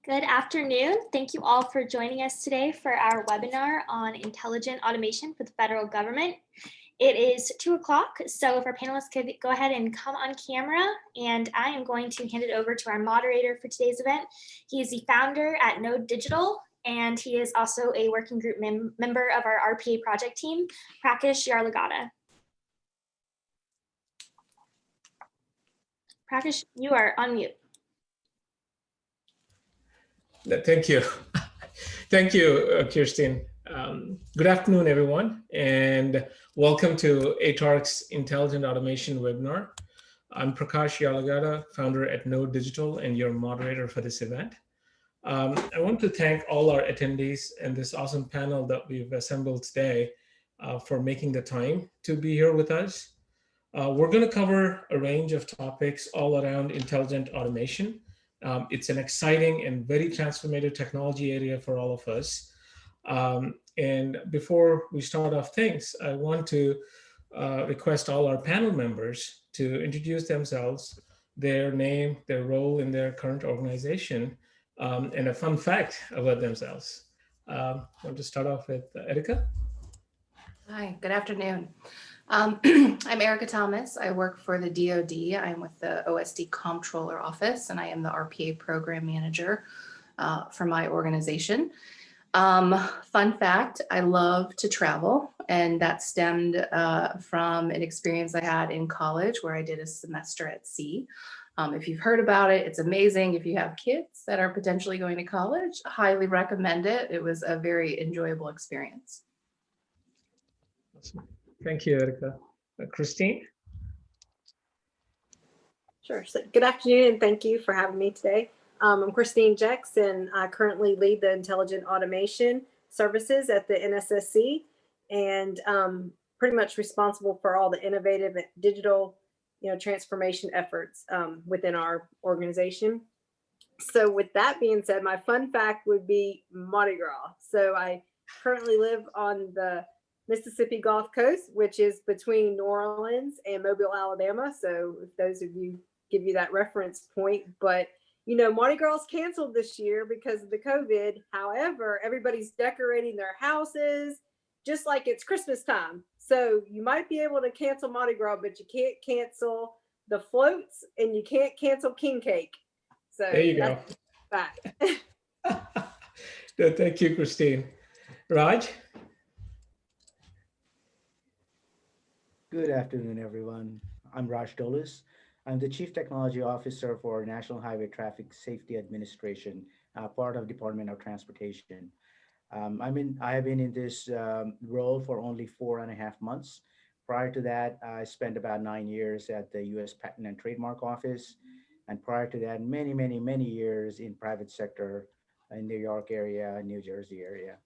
Good afternoon. Thank you all for joining us today for our webinar on intelligent automation for the federal government. It is 2 o'clock, so if our panelists could go ahead and come on camera, and I am going to hand it over to our moderator for today's event. He is the founder at Node Digital, and he is also a working group member of our RPA project team, Prakash Yarlagadda. Prakash, you are on mute. Thank you. Thank you, Kirsten. Good afternoon, everyone, and welcome to ATARC's Intelligent Automation webinar. I'm Prakash Yarlagadda, founder at Node Digital, and your moderator for this event. I want to thank all our attendees and this awesome panel that we've assembled today for making the time to be here with us. We're going to cover a range of topics all around intelligent automation. It's an exciting and very transformative technology area for all of us. And before we start off things, I want to request all our panel members to introduce themselves, their name, their role in their current organization, and a fun fact about themselves. I want to start off with Erica. Hi, good afternoon. I'm Erica Thomas. I work for the DoD. I'm with the OSD Comptroller Office, and I am the RPA Program Manager for my organization. Fun fact, I love to travel, and that stemmed from an experience I had in college where I did a semester at sea. If you've heard about it, it's amazing. If you have kids that are potentially going to college, I highly recommend it. It was a very enjoyable experience. Awesome. Thank you, Erica. Christine? Sure. So good afternoon, and thank you for having me today. I'm Christine Jex, and I currently lead the Intelligent Automation Services at the NSSC, and pretty much responsible for all the innovative digital, transformation efforts within our organization. So with that being said, my fun fact would be Mardi Gras. So I currently live on the Mississippi Gulf Coast, which is between New Orleans and Mobile, Alabama. So if those of you give you that reference point, but Mardi Gras is canceled this year because of the COVID. However, everybody's decorating their houses just like it's Christmas time. So you might be able to cancel Mardi Gras, but you can't cancel the floats and you can't cancel king cake. So there you go. Thank you, Christine. Raj? Good afternoon, everyone. I'm Raj Dolis. I'm the Chief Technology Officer for National Highway Traffic Safety Administration, part of Department of Transportation. I have been in this role for only 4.5 months. Prior to that, I spent about 9 years at the U.S. Patent and Trademark Office. And prior to that, many, many, many years in private sector in New York area, New Jersey area.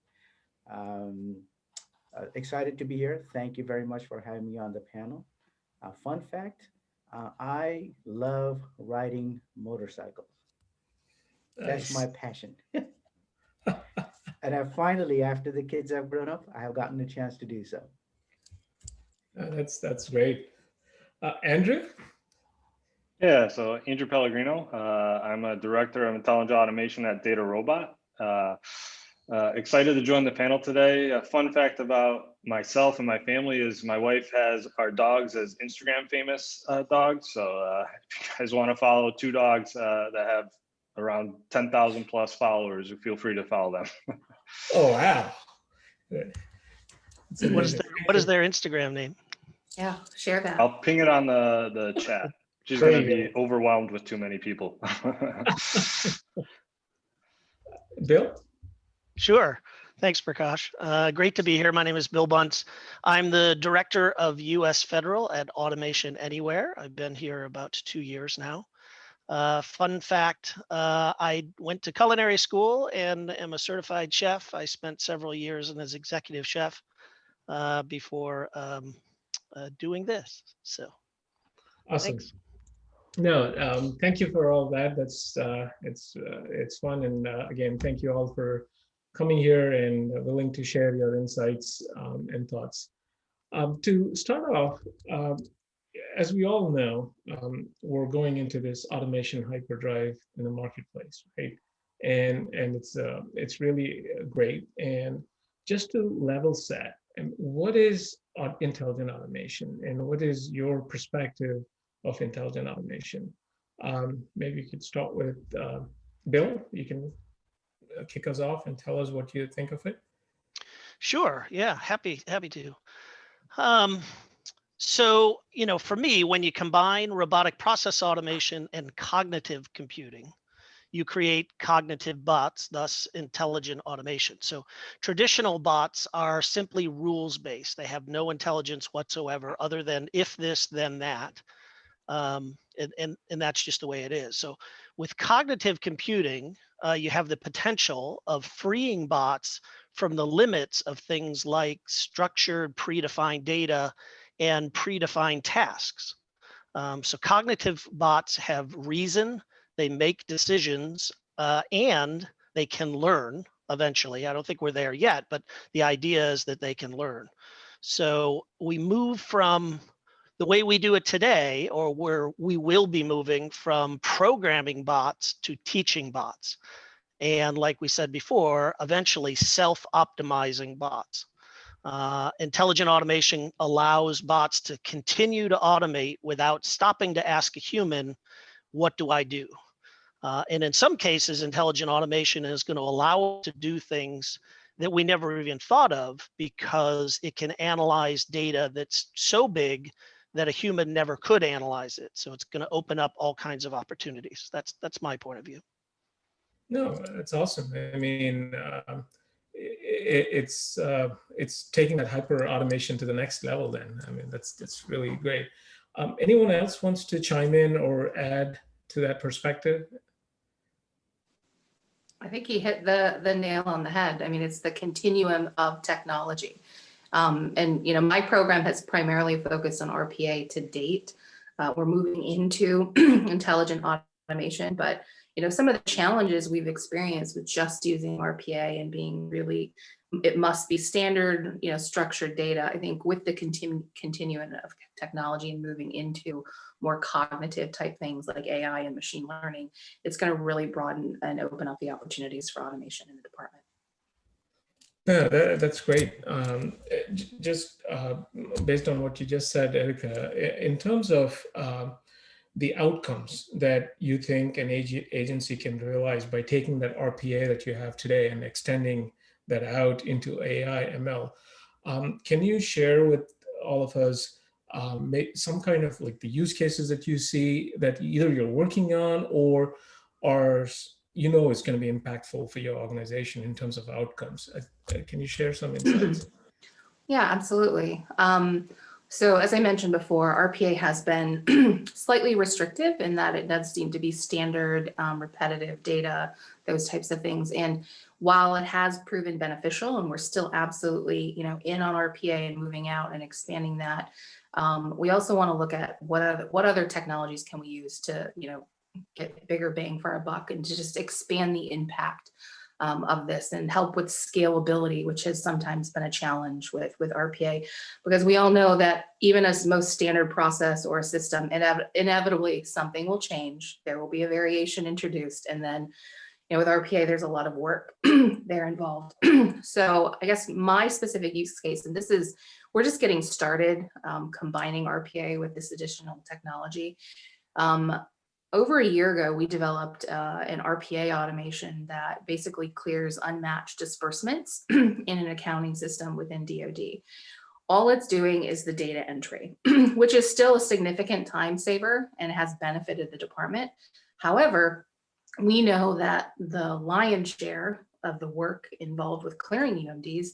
Excited to be here. Thank you very much for having me on the panel. Fun fact, I love riding motorcycles. Nice. That's my passion. And I finally, after the kids have grown up, I have gotten a chance to do so. That's great. Andrew? Yeah, so Andrew Pellegrino. I'm a director of intelligent automation at DataRobot. Excited to join the panel today. A fun fact about myself and my family is my wife has our dogs as Instagram famous dogs. So if you guys want to follow 2 dogs that have around 10,000 plus followers, feel free to follow them. Oh, wow. What is their Instagram name? Yeah, share that. I'll ping it on the chat. She's going to be overwhelmed with too many people. Bill? Sure. Thanks, Prakash. Great to be here. My name is Bill Bunce. I'm the Director of U.S. Federal at Automation Anywhere. I've been here about 2 years now. Fun fact, I went to culinary school and am a certified chef. I spent several years as executive chef before doing this. So, awesome. Thanks. No, thank you for all that. That's it's fun, and again, thank you all for coming here and willing to share your insights and thoughts. To start off, as we all know, we're going into this automation hyperdrive in the marketplace, right? and it's really great. And just to level set, and what is intelligent automation, and what is your perspective of intelligent automation? Maybe you could start with Bill. You can kick us off and tell us what you think of it. Sure. Yeah. Happy to. Um, so, for me, when you combine robotic process automation and cognitive computing, you create cognitive bots, thus intelligent automation. So traditional bots are simply rules-based. They have no intelligence whatsoever other than if this, then that. And that's just the way it is. So with cognitive computing, you have the potential of freeing bots from the limits of things like structured predefined data and predefined tasks. So cognitive bots have reason, they make decisions, and they can learn eventually. I don't think we're there yet, but the idea is that they can learn. So we move from the way we do it today, or where we will be moving from programming bots to teaching bots. And like we said before, eventually self-optimizing bots. Intelligent automation allows bots to continue to automate without stopping to ask a human, what do I do? And in some cases, intelligent automation is going to allow us to do things that we never even thought of, because it can analyze data that's so big that a human never could analyze it. So it's going to open up all kinds of opportunities. That's my point of view. No, that's awesome. I mean, it's taking that hyper automation to the next level. Then, I mean, that's really great. Anyone else wants to chime in or add to that perspective? I think he hit the nail on the head. I mean, it's the continuum of technology. And my program has primarily focused on RPA to date. We're moving into intelligent automation, but some of the challenges we've experienced with just using RPA and being really, it must be standard, structured data. I think with the continuum of technology and moving into more cognitive type things like AI and machine learning, it's going to really broaden and open up the opportunities for automation in the department. Yeah, that's great. Just based on what you just said, Erica, in terms of the outcomes that you think an agency can realize by taking that RPA that you have today and extending that out into AI, ML, can you share with all of us some kind of like the use cases that you see that either you're working on or are is going to be impactful for your organization in terms of outcomes? Can you share some insights? Yeah, absolutely. So as I mentioned before, RPA has been slightly restrictive in that it does seem to be standard, repetitive data, those types of things. And while it has proven beneficial, and we're still absolutely, in on RPA and moving out and expanding that, we also want to look at what other technologies can we use to, get bigger bang for our buck and to just expand the impact of this and help with scalability, which has sometimes been a challenge with RPA, because we all know that even as most standard process or a system, inevitably something will change. There will be a variation introduced, and then with RPA, there's a lot of work there involved. So I guess my specific use case, and we're just getting started combining RPA with this additional technology. Over a year ago, we developed an RPA automation that basically clears unmatched disbursements in an accounting system within DoD. All it's doing is the data entry, which is still a significant time saver and has benefited the department. However, we know that the lion's share of the work involved with clearing UMDs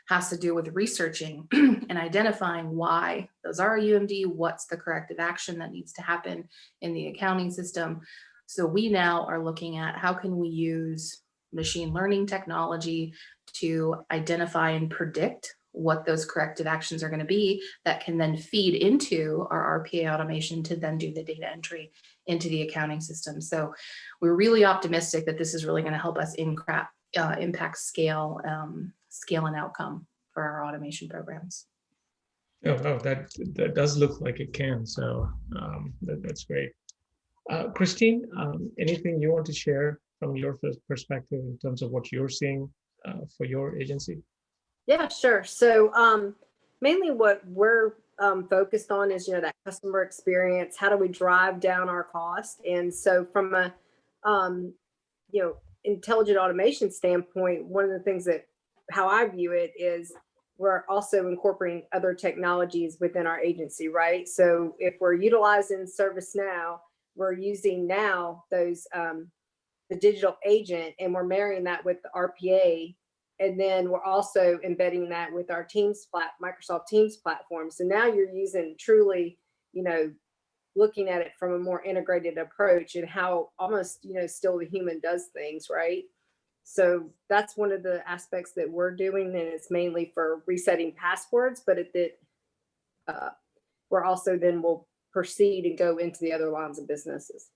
has to do with researching and identifying why those are a UMD, what's the corrective action that needs to happen in the accounting system. So we now are looking at how can we use machine learning technology to identify and predict what those corrective actions are going to be that can then feed into our RPA automation to then do the data entry into the accounting system. So we're really optimistic that this is really going to help us impact scale and outcome for our automation programs. Oh, that does look like it can. So that's great. Christine, anything you want to share from your perspective in terms of what you're seeing for your agency? Yeah, sure. So mainly what we're focused on is, that customer experience. How do we drive down our cost? And so from a, intelligent automation standpoint, one of the things that how I view it is we're also incorporating other technologies within our agency, right? So if we're utilizing ServiceNow, we're using now those the digital agent, and we're marrying that with the RPA, and then we're also embedding that with our Microsoft Teams platform. So now you're using truly, looking at it from a more integrated approach and how almost, still the human does things, right? So that's one of the aspects that we're doing, and it's mainly for resetting passwords, but we're also then will proceed and go into the other lines of businesses.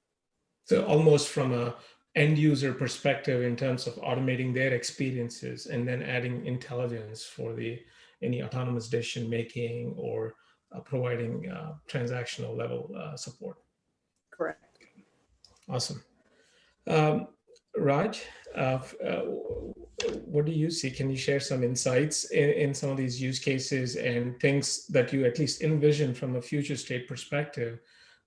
So almost from a end user perspective in terms of automating their experiences and then adding intelligence for any autonomous decision making or providing transactional level support. Correct. Awesome. Raj, what do you see? Can you share some insights in some of these use cases and things that you at least envision from a future state perspective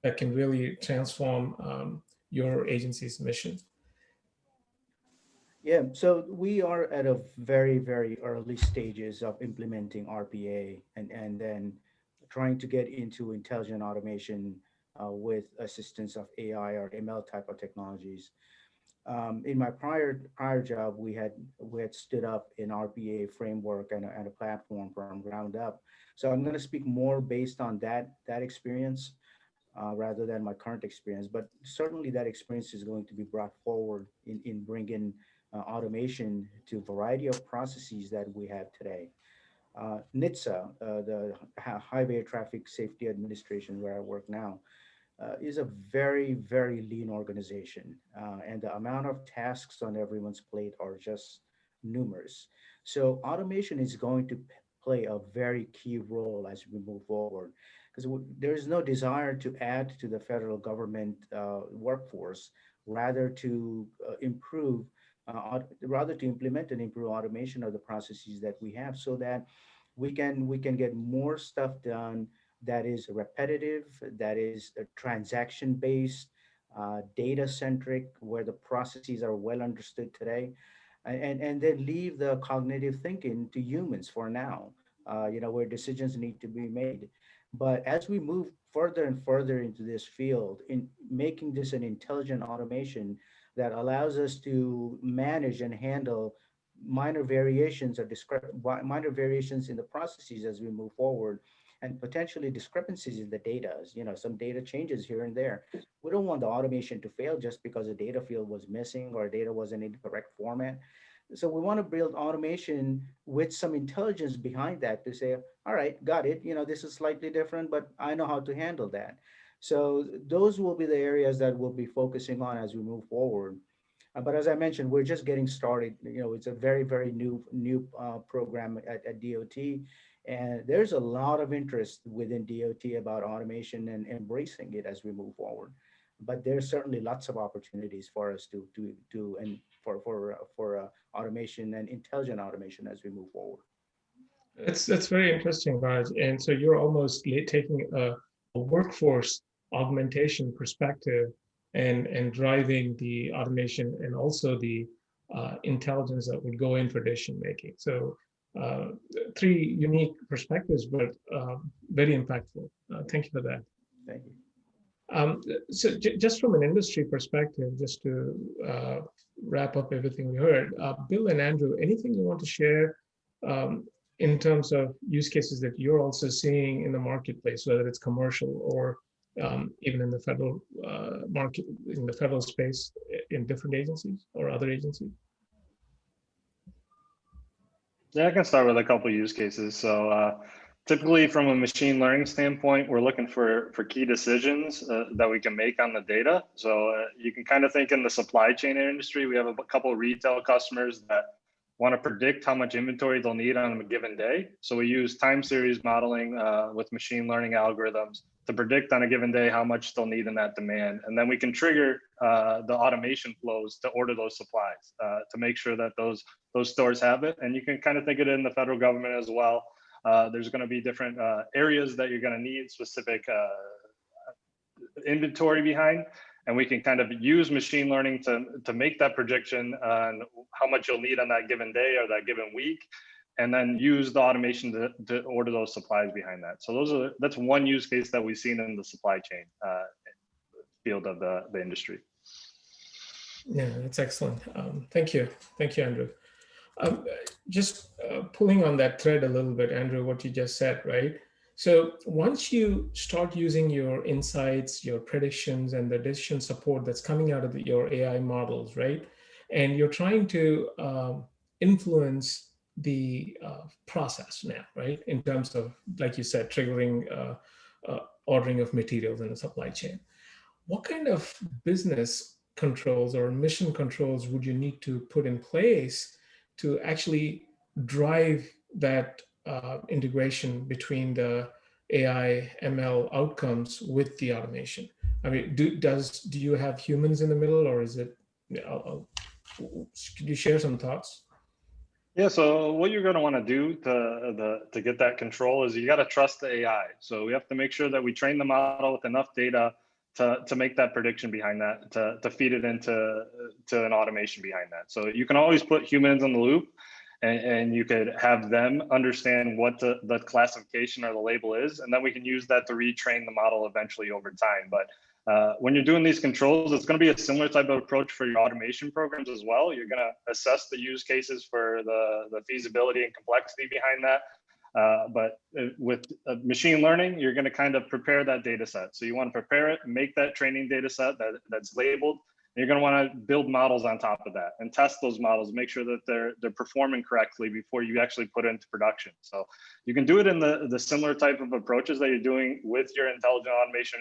that can really transform your agency's mission? Yeah, so we are at a very, very early stages of implementing RPA and then trying to get into intelligent automation with assistance of AI or ML type of technologies. In my prior job, we had stood up an RPA framework and a platform from ground up. So I'm going to speak more based on that experience rather than my current experience. But certainly that experience is going to be brought forward in bringing automation to a variety of processes that we have today. NHTSA, the Highway Traffic Safety Administration, where I work now, is a very, very lean organization. And the amount of tasks on everyone's plate are just numerous. So automation is going to play a very key role as we move forward, because there is no desire to add to the federal government workforce, rather to implement and improve automation of the processes that we have, so that we can get more stuff done that is repetitive, that is transaction based, data centric, where the processes are well understood today, and then leave the cognitive thinking to humans for now, where decisions need to be made. But as we move further and further into this field, in making this an intelligent automation that allows us to manage and handle minor variations or minor variations in the processes as we move forward, and potentially discrepancies in the data, some data changes here and there. We don't want the automation to fail just because a data field was missing or data wasn't in the correct format. So we want to build automation with some intelligence behind that to say, all right, got it. This is slightly different, but I know how to handle that. So those will be the areas that we'll be focusing on as we move forward. But as I mentioned, we're just getting started. It's a very, very new program at DOT. And there's a lot of interest within DOT about automation and embracing it as we move forward. But there's certainly lots of opportunities for us to and for automation and intelligent automation as we move forward. That's very interesting, Raj. And so you're almost taking a workforce augmentation perspective and driving the automation and also the intelligence that would go in for decision making. So three unique perspectives, but very impactful. Thank you for that. Thank you. So just from an industry perspective, just to wrap up everything we heard, Bill and Andrew, anything you want to share in terms of use cases that you're also seeing in the marketplace, whether it's commercial or even in the federal market, in the federal space, in different agencies or other agencies? Yeah, I can start with a couple use cases. So typically from a machine learning standpoint, we're looking for key decisions that we can make on the data. So you can kind of think in the supply chain industry, we have a couple of retail customers that want to predict how much inventory they'll need on a given day. So we use time series modeling with machine learning algorithms to predict on a given day how much they'll need in that demand. And then we can trigger the automation flows to order those supplies to make sure that those stores have it. And you can kind of think of it in the federal government as well. There's going to be different areas that you're going to need specific inventory behind. And we can kind of use machine learning to make that prediction on how much you'll need on that given day or that given week, and then use the automation to order those supplies behind that. So that's one use case that we've seen in the supply chain field of the industry. Yeah, that's excellent. Thank you, Andrew. Just pulling on that thread a little bit, Andrew, what you just said, right? So once you start using your insights, your predictions, and the decision support that's coming out of your AI models, right? And you're trying to influence the process now, right? In terms of, like you said, triggering ordering of materials in the supply chain. What kind of business controls or mission controls would you need to put in place to actually drive that integration between the AI ML outcomes with the automation? I mean, do you have humans in the middle, or is it? Could you share some thoughts? Yeah. So what you're going to want to do to get that control is you got to trust the AI. So we have to make sure that we train the model with enough data to make that prediction behind that, to feed it into an automation behind that. So you can always put humans in the loop. And you could have them understand what the classification or the label is, and then we can use that to retrain the model eventually over time. But when you're doing these controls, it's going to be a similar type of approach for your automation programs as well. You're going to assess the use cases for the feasibility and complexity behind that. But with machine learning, you're going to kind of prepare that data set. So you want to prepare it, make that training data set that's labeled. You're going to want to build models on top of that and test those models, make sure that they're performing correctly before you actually put it into production. So you can do it in the similar type of approaches that you're doing with your intelligent automation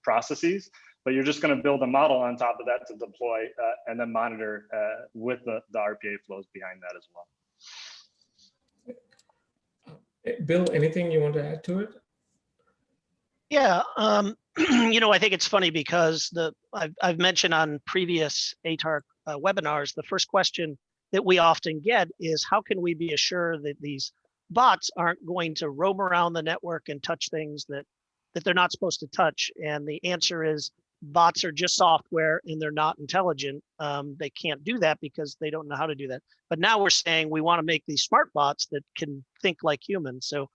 processes, but you're just going to build a model on top of that to deploy and then monitor with the RPA flows behind that as well. Bill, anything you want to add to it? Yeah, I think it's funny because I've mentioned on previous ATARC webinars, the first question that we often get is, how can we be assured that these bots aren't going to roam around the network and touch things that they're not supposed to touch? And the answer is, bots are just software and they're not intelligent. They can't do that because they don't know how to do that. But now we're saying we want to make these smart bots that can think like humans. So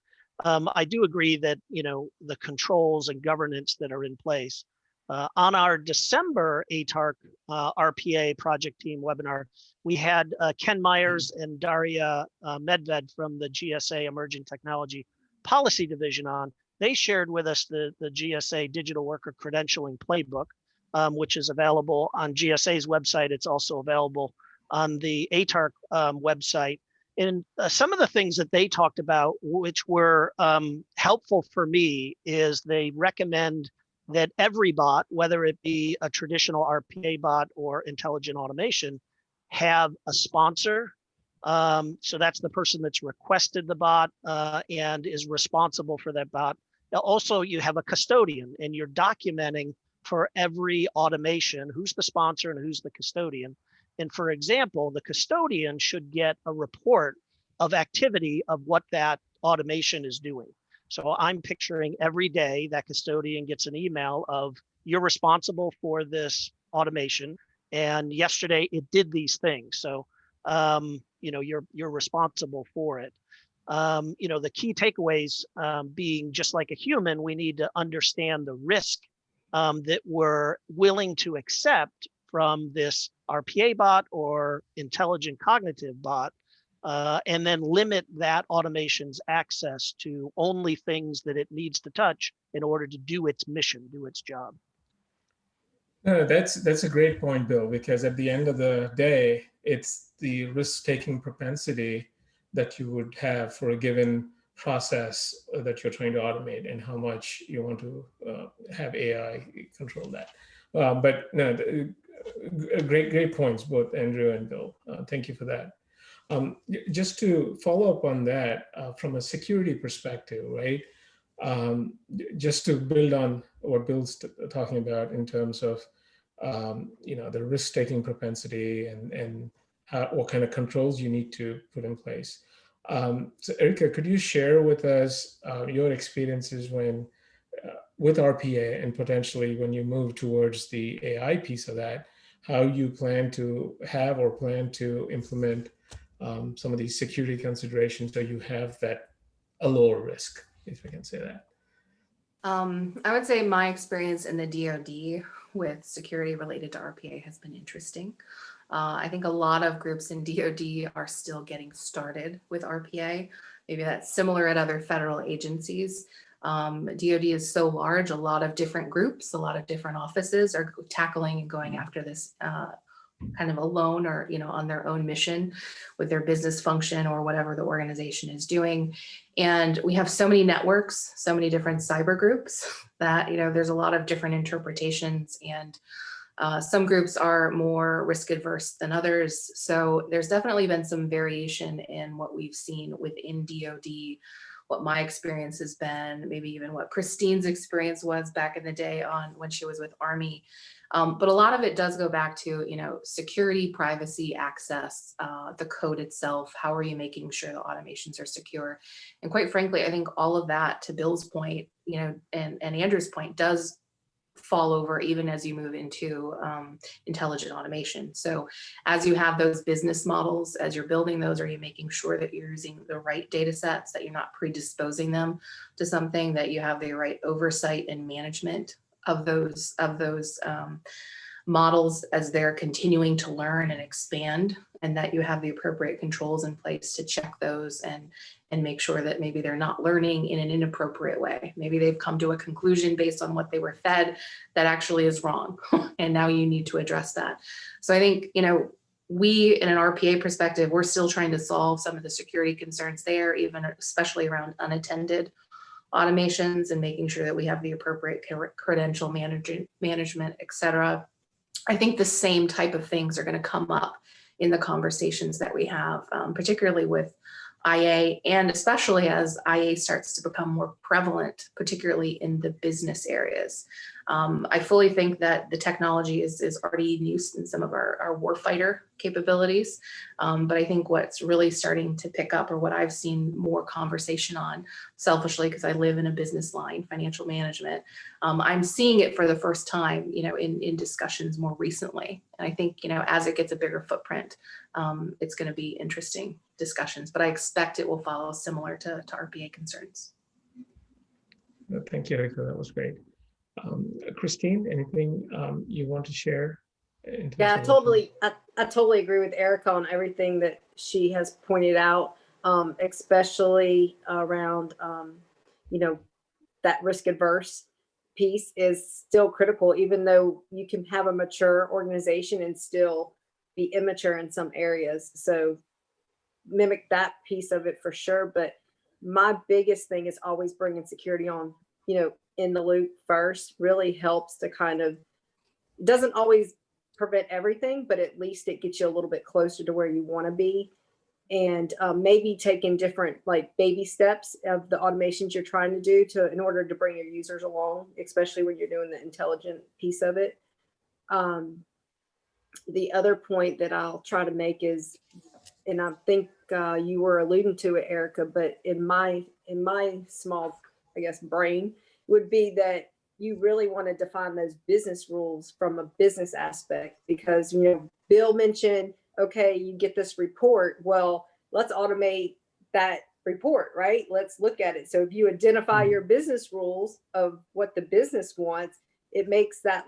I do agree that, the controls and governance that are in place. On our December ATARC RPA project team webinar, we had Ken Myers and Daria Medved from the GSA Emerging Technology Policy Division on. They shared with us the GSA Digital Worker Credentialing Playbook, which is available on GSA's website. It's also available on the ATARC website. And some of the things that they talked about, which were helpful for me, is they recommend that every bot, whether it be a traditional RPA bot or intelligent automation, have a sponsor. So that's the person that's requested the bot and is responsible for that bot. Also, you have a custodian, and you're documenting for every automation who's the sponsor and who's the custodian. And for example, the custodian should get a report of activity of what that automation is doing. So I'm picturing every day that custodian gets an email of, you're responsible for this automation, and yesterday it did these things. So, you're responsible for it. The key takeaways being, just like a human, we need to understand the risk that we're willing to accept from this RPA bot or intelligent cognitive bot, and then limit that automation's access to only things that it needs to touch in order to do its mission, do its job. No, that's a great point, Bill, because at the end of the day, it's the risk-taking propensity that you would have for a given process that you're trying to automate, and how much you want to have AI control that. But no, great points, both Andrew and Bill. Thank you for that. Just to follow up on that, from a security perspective, right? Just to build on what Bill's talking about in terms of the risk-taking propensity and what kind of controls you need to put in place. So Erica, could you share with us your experiences with RPA, and potentially when you move towards the AI piece of that, how you plan to have or plan to implement some of these security considerations so you have a lower risk, if I can say that? I would say my experience in the DoD with security related to RPA has been interesting. I think a lot of groups in DoD are still getting started with RPA. Maybe that's similar at other federal agencies. DoD is so large, a lot of different groups, a lot of different offices are tackling and going after this kind of alone or on their own mission with their business function or whatever the organization is doing. And we have so many networks, so many different cyber groups that there's a lot of different interpretations, and some groups are more risk adverse than others. So there's definitely been some variation in what we've seen within DoD, what my experience has been, maybe even what Christine's experience was back in the day on when she was with Army. But a lot of it does go back to, security, privacy, access, the code itself. How are you making sure the automations are secure? And quite frankly, I think all of that, to Bill's point, and Andrew's point, does fall over even as you move into intelligent automation. So as you have those business models, as you're building those, are you making sure that you're using the right data sets, that you're not predisposing them to something, that you have the right oversight and management of those models as they're continuing to learn and expand, and that you have the appropriate controls in place to check those and make sure that maybe they're not learning in an inappropriate way. Maybe they've come to a conclusion based on what they were fed that actually is wrong. And now you need to address that. So I think, we, in an RPA perspective, we're still trying to solve some of the security concerns there, even especially around unattended automations and making sure that we have the appropriate credential management, et cetera. I think the same type of things are going to come up in the conversations that we have, particularly with IA, and especially as IA starts to become more prevalent, particularly in the business areas. I fully think that the technology is already in use in some of our warfighter capabilities. But I think what's really starting to pick up, or what I've seen more conversation on, selfishly, because I live in a business line, financial management, I'm seeing it for the first time, in discussions more recently. And I think, as it gets a bigger footprint, it's going to be interesting discussions, but I expect it will follow similar to RPA concerns. Thank you, Erica. That was great. Christine, anything you want to share? Yeah, I totally agree with Erica on everything that she has pointed out, especially around, that risk adverse piece is still critical, even though you can have a mature organization and still be immature in some areas. So mimic that piece of it for sure. But my biggest thing is always bringing security on, in the loop first. Really helps to kind of, doesn't always prevent everything, but at least it gets you a little bit closer to where you want to be. And maybe taking different baby steps of the automations you're trying to do in order to bring your users along, especially when you're doing the intelligent piece of it. The other point that I'll try to make is, and I think you were alluding to it, Erica, but in my small, brain, would be that you really want to define those business rules from a business aspect, because, Bill mentioned, okay, you get this report. Well, let's automate that report, right? Let's look at it. So if you identify your business rules of what the business wants, it makes that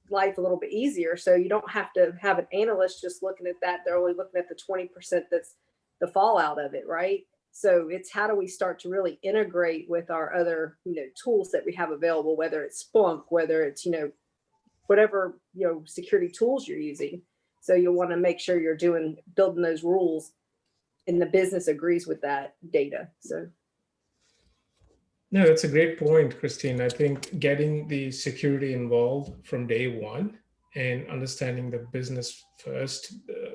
life a little bit easier. So you don't have to have an analyst just looking at that. They're only looking at the 20% that's the fallout of it, right? So it's how do we start to really integrate with our other, tools that we have available, whether it's Splunk, whether it's, whatever, security tools you're using. So you'll want to make sure you're building those rules, and the business agrees with that data. So. No, that's a great point, Christine. I think getting the security involved from day one and understanding the business first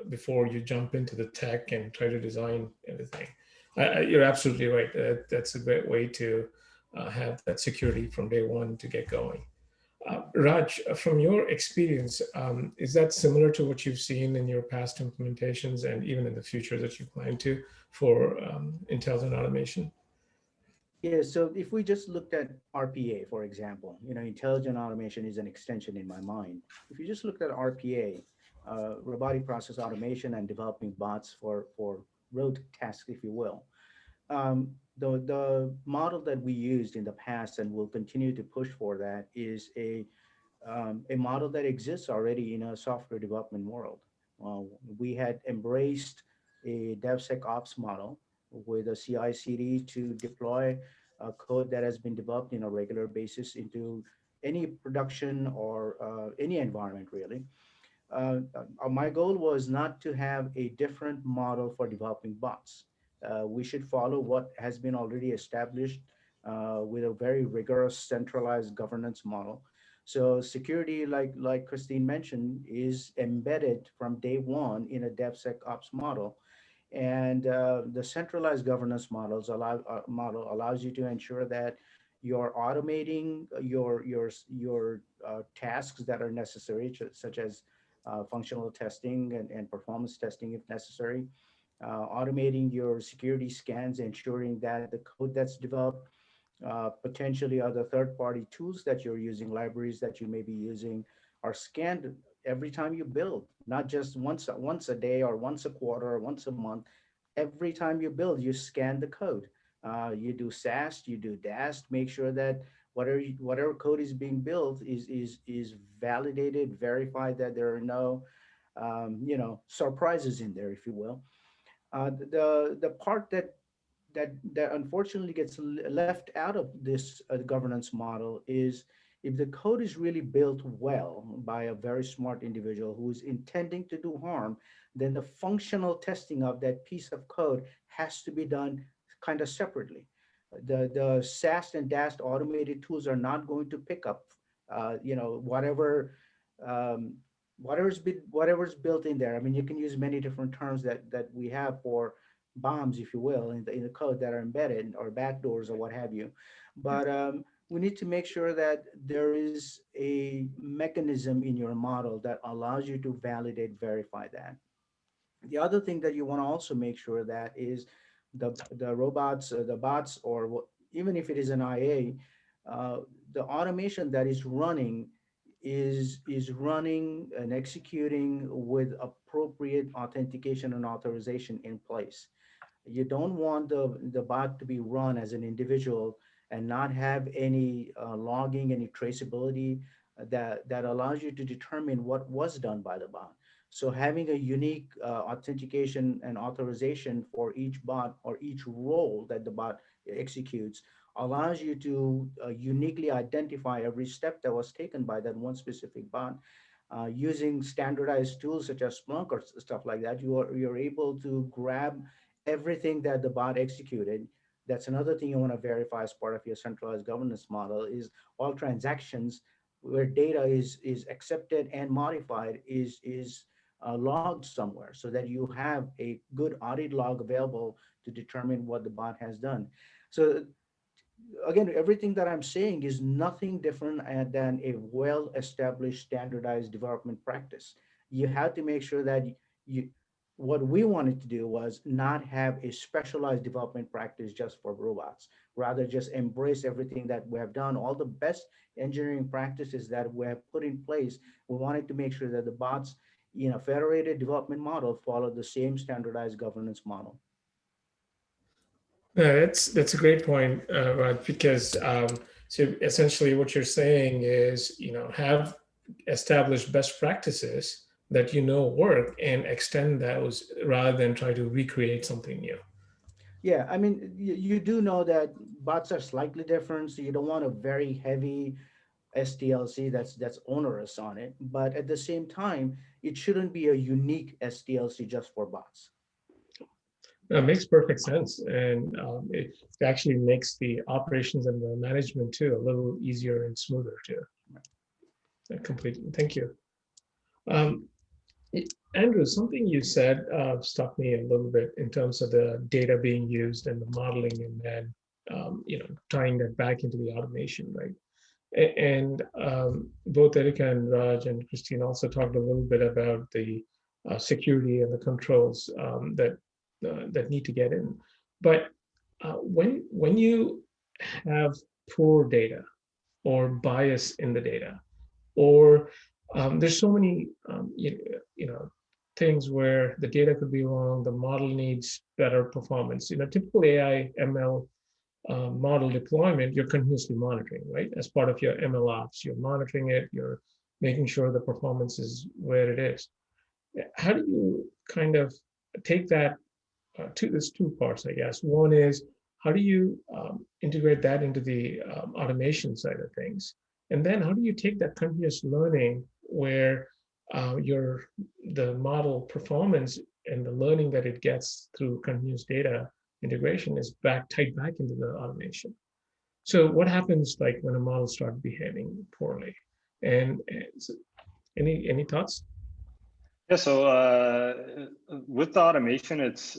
before you jump into the tech and try to design everything. You're absolutely right. That's a great way to have that security from day one to get going. Raj, from your experience, is that similar to what you've seen in your past implementations and even in the future that you plan to for intelligent automation? Yeah, so if we just looked at RPA, for example, intelligent automation is an extension in my mind. If you just looked at RPA, robotic process automation and developing bots for road tasks, if you will, the model that we used in the past and will continue to push for that is a model that exists already in a software development world. We had embraced a DevSecOps model with a CI/CD to deploy code that has been developed in a regular basis into any production or any environment, really. My goal was not to have a different model for developing bots. We should follow what has been already established with a very rigorous centralized governance model. So security, like Christine mentioned, is embedded from day one in a DevSecOps model. And the centralized governance model allows you to ensure that you're automating your tasks that are necessary, such as functional testing and performance testing if necessary, automating your security scans, ensuring that the code that's developed, potentially other third-party tools that you're using, libraries that you may be using, are scanned every time you build, not just once a day or once a quarter or once a month. Every time you build, you scan the code. You do SAST, you do DAST, make sure that whatever code is being built is validated, verified, that there are no surprises in there, if you will. The part that unfortunately gets left out of this governance model is if the code is really built well by a very smart individual who is intending to do harm, then the functional testing of that piece of code has to be done kind of separately. The SAST and DAST automated tools are not going to pick up, whatever's built in there. I mean, you can use many different terms that we have for bombs, if you will, in the code that are embedded, or backdoors or what have you. But we need to make sure that there is a mechanism in your model that allows you to validate, verify that. The other thing that you want to also make sure that is the robots, the bots, or even if it is an IA, the automation that is running is running and executing with appropriate authentication and authorization in place. You don't want the bot to be run as an individual and not have any logging, any traceability that allows you to determine what was done by the bot. So having a unique authentication and authorization for each bot or each role that the bot executes allows you to uniquely identify every step that was taken by that one specific bot. Using standardized tools such as Splunk or stuff like that, you're able to grab everything that the bot executed. That's another thing you want to verify as part of your centralized governance model is all transactions where data is accepted and modified is logged somewhere, so that you have a good audit log available to determine what the bot has done. So again, everything that I'm saying is nothing different than a well-established standardized development practice. You have to make sure that what we wanted to do was not have a specialized development practice just for robots, rather just embrace everything that we have done, all the best engineering practices that we have put in place. We wanted to make sure that the bots in a federated development model follow the same standardized governance model. Yeah, that's a great point, Raj, because so essentially what you're saying is, have established best practices that work and extend those rather than try to recreate something new. Yeah, I mean, you do know that bots are slightly different, so you don't want a very heavy SDLC that's onerous on it. But at the same time, it shouldn't be a unique SDLC just for bots. That makes perfect sense. And it actually makes the operations and the management too a little easier and smoother too. Completely. Thank you. Andrew, something you said struck me a little bit in terms of the data being used and the modeling and then tying that back into the automation, right? And both Erica and Raj and Christine also talked a little bit about the security and the controls that need to get in. But when you have poor data or bias in the data, or there's so many things where the data could be wrong, the model needs better performance. Typical AI ML model deployment, you're continuously monitoring, right? As part of your ML ops, you're monitoring it, you're making sure the performance is where it is. How do you kind of take that there's two parts, I guess. One is, how do you integrate that into the automation side of things? And then how do you take that continuous learning where the model performance and the learning that it gets through continuous data integration is tied back into the automation? So what happens like when a model starts behaving poorly? And so any thoughts? Yeah, so with the automation, it's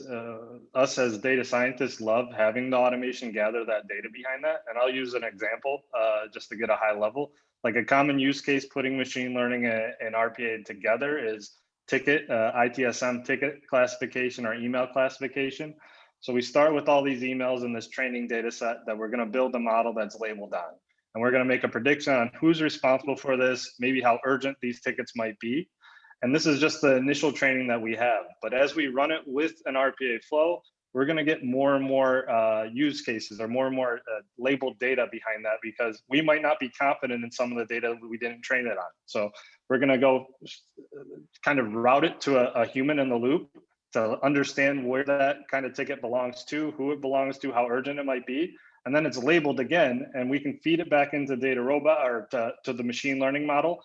us as data scientists love having the automation gather that data behind that. And I'll use an example just to get a high level. Like a common use case putting machine learning and RPA together is ITSM ticket classification or email classification. So we start with all these emails in this training data set that we're going to build a model that's labeled on. And we're going to make a prediction on who's responsible for this, maybe how urgent these tickets might be. And this is just the initial training that we have. But as we run it with an RPA flow, we're going to get more and more use cases or more labeled data behind that, because we might not be confident in some of the data we didn't train it on. So we're going to go kind of route it to a human in the loop to understand where that kind of ticket belongs to, who it belongs to, how urgent it might be. And then it's labeled again, and we can feed it back into DataRobot or to the machine learning model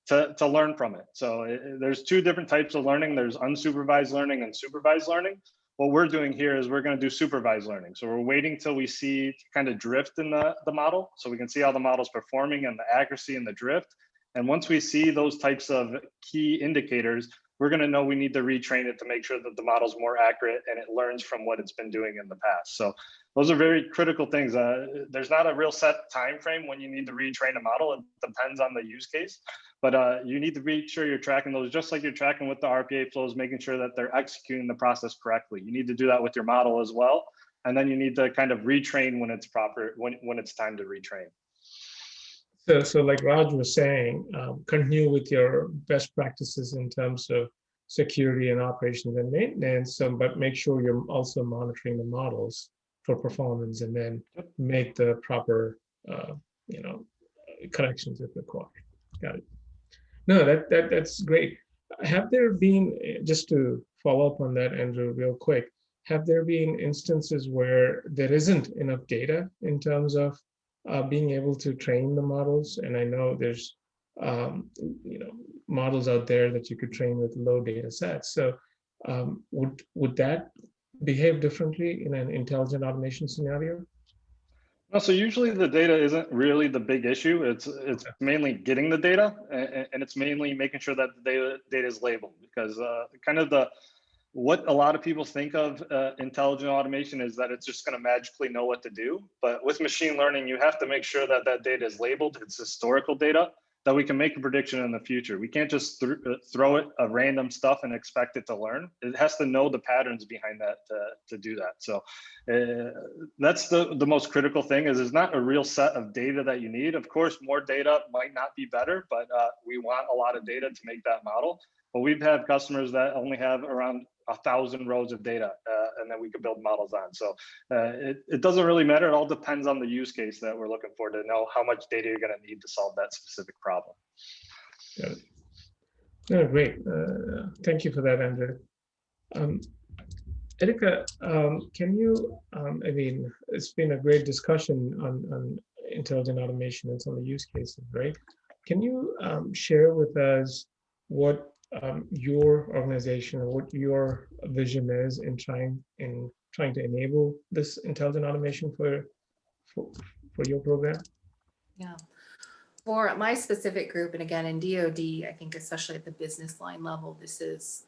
to learn from it. So there's two different types of learning. There's unsupervised learning and supervised learning. What we're doing here is we're going to do supervised learning. So we're waiting till we see kind of drift in the model, so we can see how the model's performing and the accuracy and the drift. And once we see those types of key indicators, we're going to know we need to retrain it to make sure that the model's more accurate and it learns from what it's been doing in the past. So those are very critical things. There's not a real set time frame when you need to retrain a model. It depends on the use case, but you need to be sure you're tracking those just like you're tracking with the RPA flows, making sure that they're executing the process correctly. You need to do that with your model as well. And then you need to kind of retrain when it's proper, when it's time to retrain. So like Raj was saying, continue with your best practices in terms of security and operations and maintenance, but make sure you're also monitoring the models for performance, and then make the proper, corrections if required. Got it. No, that's great. Have there been, just to follow up on that, Andrew, real quick, have there been instances where there isn't enough data in terms of being able to train the models? And I know there's models out there that you could train with low data sets. So would that behave differently in an intelligent automation scenario? No, so usually the data isn't really the big issue. It's mainly getting the data, and it's mainly making sure that the data is labeled, because what a lot of people think of intelligent automation is that it's just going to magically know what to do. But with machine learning, you have to make sure that that data is labeled. It's historical data that we can make a prediction in the future. We can't just throw it a random stuff and expect it to learn. It has to know the patterns behind that to do that. So that's the most critical thing. Is there's not a real set of data that you need. Of course, more data might not be better, but we want a lot of data to make that model. But we've had customers that only have around 1,000 rows of data, and then we could build models on. So it doesn't really matter. It all depends on the use case that we're looking for to know how much data you're going to need to solve that specific problem. Got it. No, great. Thank you for that, Andrew. Erica, can you, it's been a great discussion on intelligent automation and some of the use cases, right? Can you share with us what your organization or what your vision is in trying to enable this intelligent automation for your program? Yeah. For my specific group, and again in DoD, I think especially at the business line level,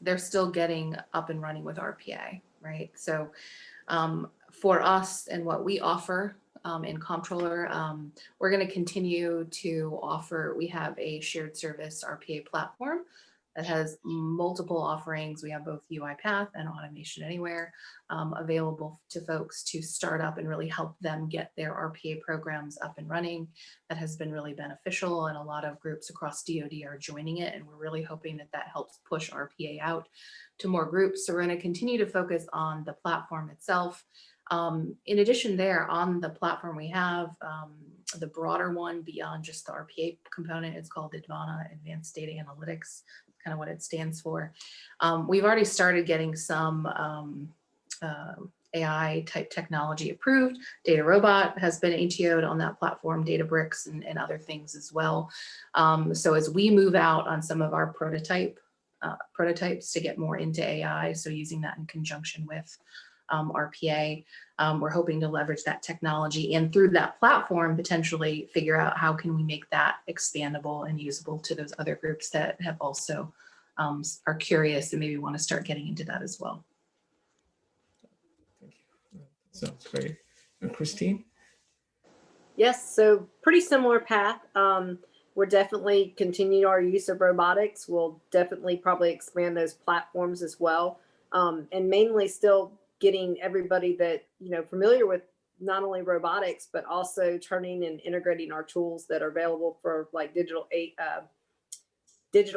they're still getting up and running with RPA, right? So for us and what we offer in Comptroller. We're going to continue to offer, we have a shared service RPA platform that has multiple offerings. We have both UiPath and Automation Anywhere available to folks to start up and really help them get their RPA programs up and running. That has been really beneficial, and a lot of groups across DoD are joining it, and we're really hoping that that helps push RPA out to more groups. So we're going to continue to focus on the platform itself. In addition, there on the platform, we have the broader one beyond just the RPA component. It's called Advana, Advanced Data Analytics, kind of what it stands for. We've already started getting some AI type technology approved. DataRobot has been ATO'd on that platform, Databricks and other things as well. So as we move out on some of our prototypes to get more into AI, so using that in conjunction with RPA, we're hoping to leverage that technology, and through that platform potentially figure out how can we make that expandable and usable to those other groups that have also are curious and maybe want to start getting into that as well. Thank you. Sounds great. Christine? Yes, so pretty similar path. We're definitely continuing our use of robotics. We'll definitely probably expand those platforms as well. And mainly still getting everybody that, familiar with not only robotics, but also turning and integrating our tools that are available for like digital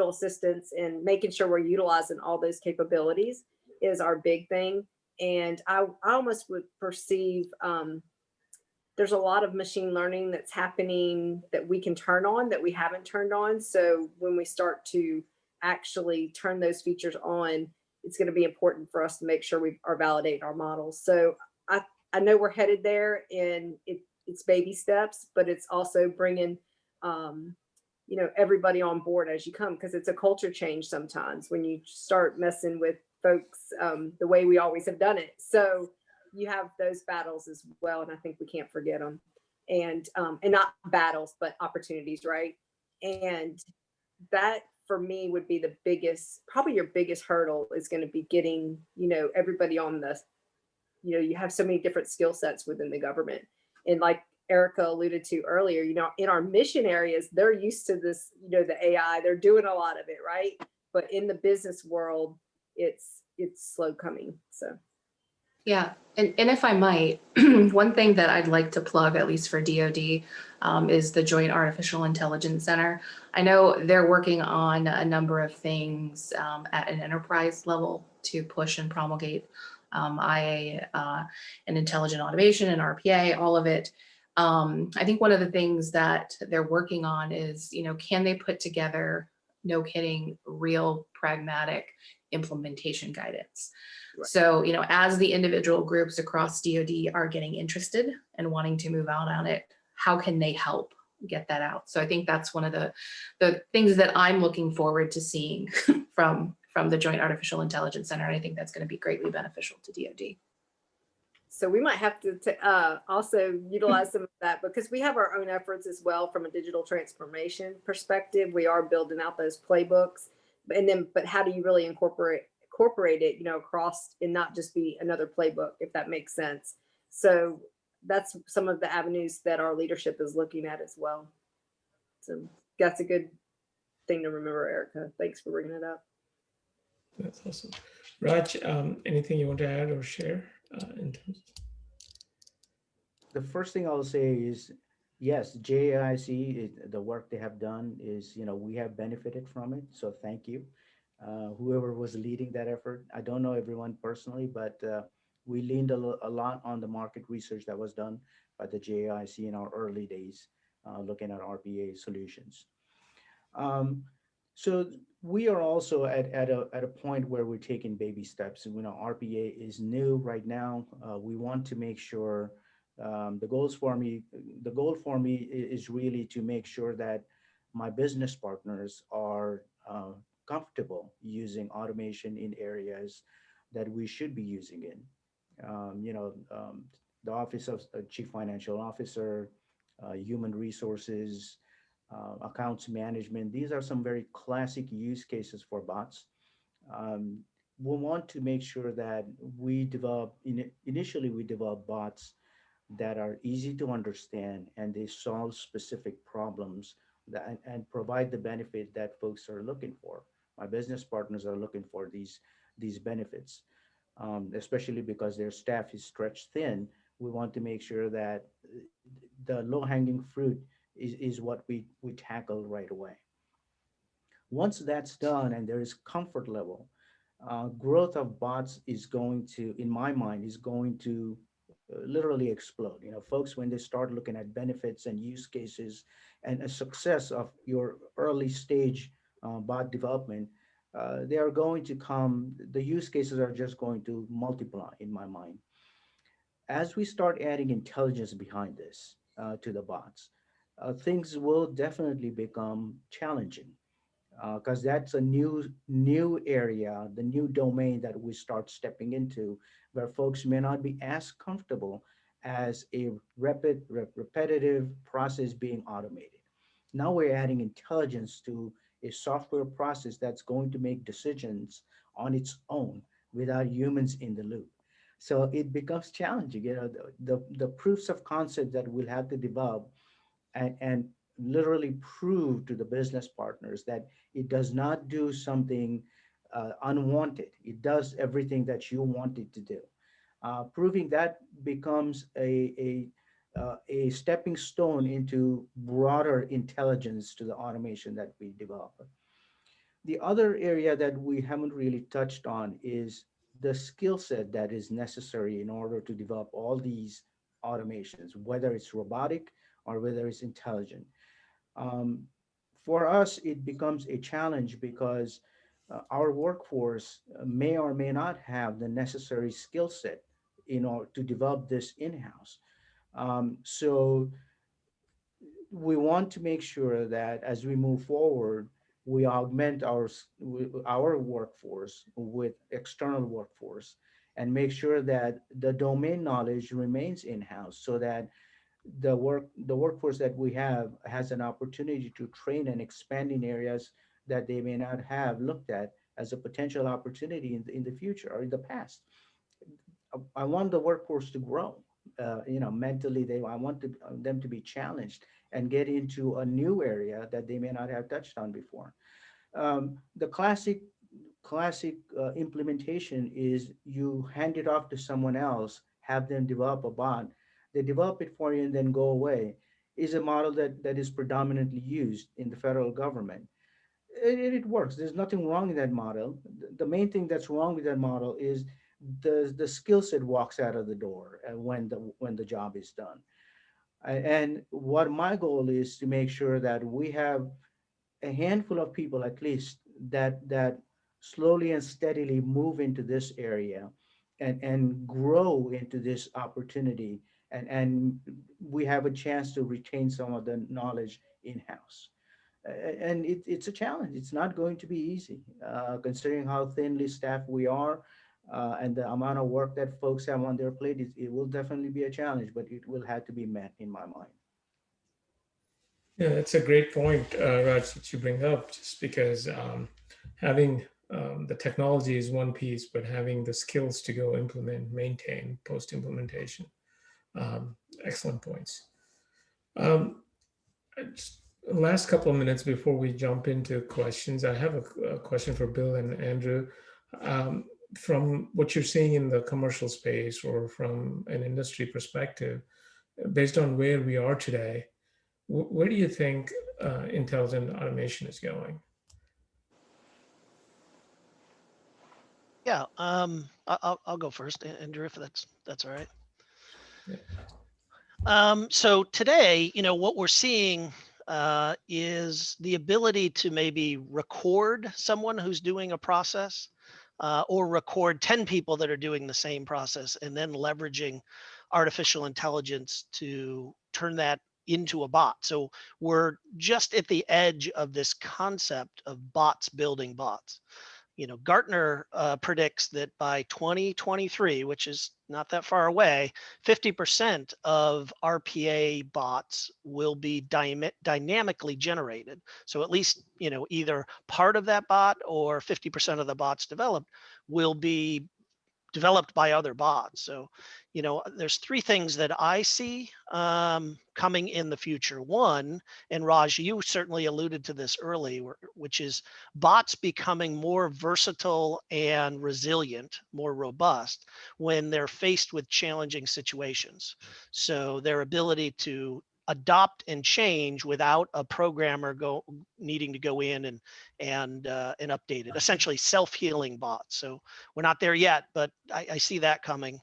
assistants, and making sure we're utilizing all those capabilities is our big thing. And I almost would perceive there's a lot of machine learning that's happening that we can turn on that we haven't turned on. So when we start to actually turn those features on, it's going to be important for us to make sure we are validating our models. So I know we're headed there, and it's baby steps, but it's also bringing, everybody on board as you come, because it's a culture change sometimes when you start messing with folks the way we always have done it. So you have those battles as well, and I think we can't forget them. And not battles, but opportunities, right? And that, for me, would be the biggest, probably your biggest hurdle is going to be getting, everybody on the, you have so many different skill sets within the government. And like Erica alluded to earlier, in our mission areas, they're used to this, the AI, they're doing a lot of it, right? But in the business world, it's slow coming, so. Yeah, and if I might, one thing that I'd like to plug, at least for DoD, is the Joint Artificial Intelligence Center. I know they're working on a number of things at an enterprise level to push and promulgate IA and intelligent automation and RPA, all of it. I think one of the things that they're working on is, can they put together, no kidding, real pragmatic implementation guidance? Right. So, as the individual groups across DoD are getting interested and wanting to move out on it, how can they help get that out? So I think that's one of the things that I'm looking forward to seeing from the Joint Artificial Intelligence Center. And I think that's going to be greatly beneficial to DoD. So we might have to also utilize some of that, because we have our own efforts as well from a digital transformation perspective. We are building out those playbooks, but how do you really incorporate it, across, and not just be another playbook, if that makes sense. So that's some of the avenues that our leadership is looking at as well. So that's a good thing to remember, Erica. Thanks for bringing it up. That's awesome. Raj, anything you want to add or share in terms? The first thing I'll say is, yes, JAIC, the work they have done is, we have benefited from it. So thank you. Whoever was leading that effort. I don't know everyone personally, but we leaned a lot on the market research that was done by the JAIC in our early days, looking at RPA solutions. So we are also at a point where we're taking baby steps. And RPA is new right now. We want to make sure the goal for me is really to make sure that my business partners are comfortable using automation in areas that we should be using in. The Office of Chief Financial Officer, human resources, accounts management. These are some very classic use cases for bots. We want to make sure that we develop, initially we develop bots that are easy to understand and they solve specific problems and provide the benefit that folks are looking for. My business partners are looking for these benefits, especially because their staff is stretched thin. We want to make sure that the low hanging fruit is what we tackle right away. Once that's done and there is comfort level, growth of bots is going to, in my mind, is going to literally explode. You know, folks, when they start looking at benefits and use cases and a success of your early stage bot development, they are going to come, the use cases are just going to multiply in my mind. As we start adding intelligence behind this to the bots, things will definitely become challenging because that's a new area, the new domain that we start stepping into, where folks may not be as comfortable as a repetitive process being automated. Now we're adding intelligence to a software process that's going to make decisions on its own without humans in the loop. So it becomes challenging. You know, the proofs of concept that we'll have to develop and literally prove to the business partners that it does not do something unwanted. It does everything that you want it to do. Proving that becomes a stepping stone into broader intelligence to the automation that we develop. The other area that we haven't really touched on is the skill set that is necessary in order to develop all these automations, whether it's robotic or whether it's intelligent. Um, for us, it becomes a challenge because our workforce may or may not have the necessary skill set in order to develop this in-house. So we want to make sure that as we move forward, we augment our workforce with external workforce and make sure that the domain knowledge remains in-house so that the workforce that we have has an opportunity to train and expand in areas that they may not have looked at as a potential opportunity in the future or in the past. I want the workforce to grow. Mentally, I want them to be challenged and get into a new area that they may not have touched on before. The classic implementation is you hand it off to someone else, have them develop a bot, they develop it for you and then go away, is a model that is predominantly used in the federal government. It works. There's nothing wrong in that model. The main thing that's wrong with that model is the skill set walks out of the door when the job is done. And what my goal is to make sure that we have a handful of people at least that slowly and steadily move into this area and grow into this opportunity and we have a chance to retain some of the knowledge in-house. And it's a challenge. It's not going to be easy, considering how thinly staffed we are and the amount of work that folks have on their plate. It will definitely be a challenge, but it will have to be met in my mind. Yeah, that's a great point, Raj, that you bring up, just because having the technology is one piece, but having the skills to go implement, maintain post-implementation. Excellent points. Last couple of minutes before we jump into questions, I have a question for Bill and Andrew. From what you're seeing in the commercial space or from an industry perspective, based on where we are today, where do you think intelligent automation is going? Yeah, I'll go first, Andrew, if that's all right. Yeah. So today, what we're seeing is the ability to maybe record someone who's doing a process or record 10 people that are doing the same process and then leveraging artificial intelligence to turn that into a bot. So we're just at the edge of this concept of bots building bots. Gartner predicts that by 2023, which is not that far away, 50% of RPA bots will be dynamically generated. So at least, either part of that bot or 50% of the bots developed will be developed by other bots. So, there's three things that I see coming in the future. One, and Raj, you certainly alluded to this early, which is bots becoming more versatile and resilient, more robust when they're faced with challenging situations. So their ability to adopt and change without a programmer needing to go in and update it. Essentially, self-healing bots. So we're not there yet, but I see that coming.